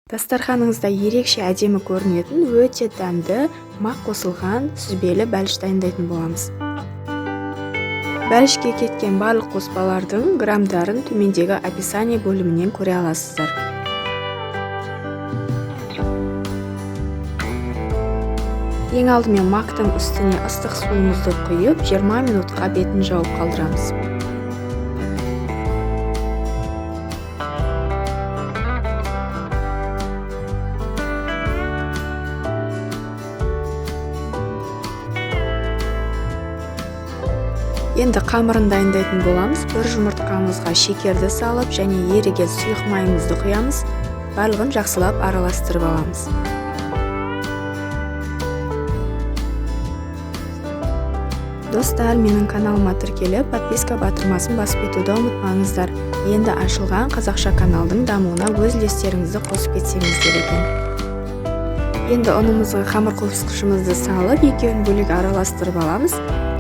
Дастарханыңызда ерекше әдемі көрінетін өте дәмді мақ қосылған сүзбелі бәліш дайындайтын боламыз. Бәлішке кеткен барлық қоспалардың граммдарын төмендегі описание бөлімінен көре аласыздар. Ең алдымен мақтың үстіне ыстық суымызды құйып, 20 минутқа бетін жауып қалдырамыз. Енді қамырын дайындайтын боламыз. Бір жұмыртқамызға шекерді салып және еріген сұйық майымызды құямыз. Барлығын жақсылап араластырып аламыз. Достар, менің каналыма тіркеліп, подписка батырмасын басып кетуді ұмытпаңыздар. Енді ашылған қазақша каналдың дамуына өз үлестеріңізді қосып кетсеңіздер екен. Енді ұнымызға қамыр қосқышымызды салып, екеуін бөлек араластырып аламыз.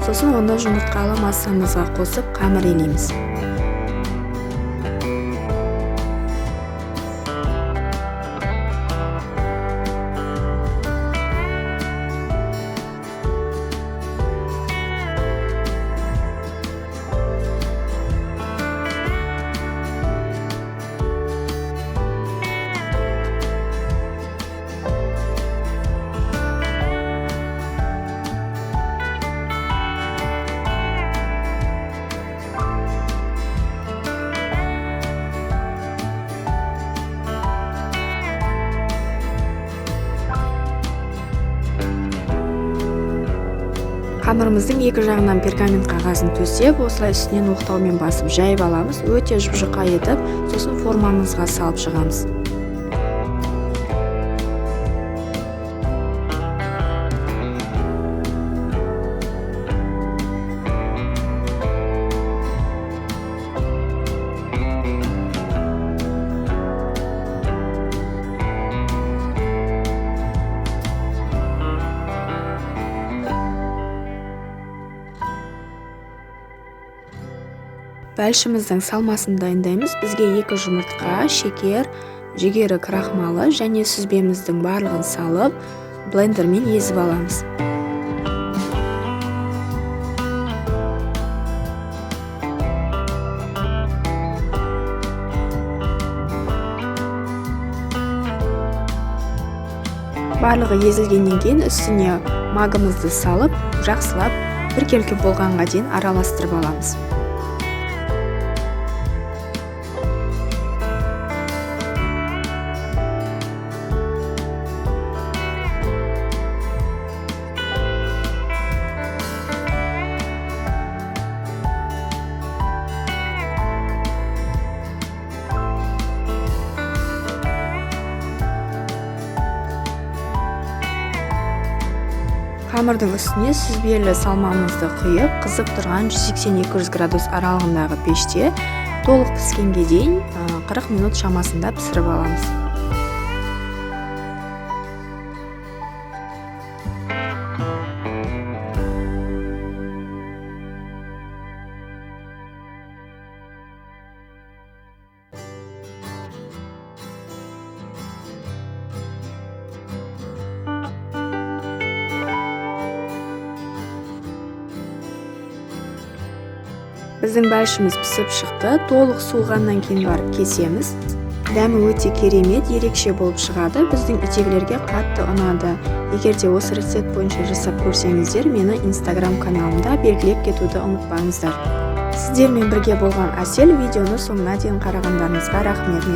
Сосын оны жұмыртқалы массамызға қосып қамыр илейміз. Қамырымыздың екі жағынан пергамент қағазын төсеп, осылай үстінен оқтаумен басып жайып аламыз. Өте жұқа етіп, сосын формамызға салып шығамыз. Бәлішіміздің салмасын дайындаймыз. Бізге 2 жұмыртқа, шекер, жүгері крахмалы және сүзбеміздің барлығын салып, блендермен езіп аламыз. Барлығы езілгеннен кейін үстіне магымызды салып, жақсылап біркелкі болғанға дейін араластырып аламыз. Қамырдың үстіне сүзбелі салмамызды құйып, қызып тұрған 180-200 градус аралығындағы пеште толық піскенге дейін 40 минут шамасында пісіріп аламыз. Біздің бәлішіміз пісіп шықты. Толық суығаннан кейін барып кесеміз. Дәмі өте керемет, ерекше болып шығады. Біздің үйдегілерге қатты ұнады. Егер де осы рецепт бойынша жасап көрсеңіздер, мені Instagram каналымда белгілеп кетуді ұмытпаңыздар. Сіздермен бірге болған Әсел. Видеоны соңына дейін қарағандарыңызға рахмет.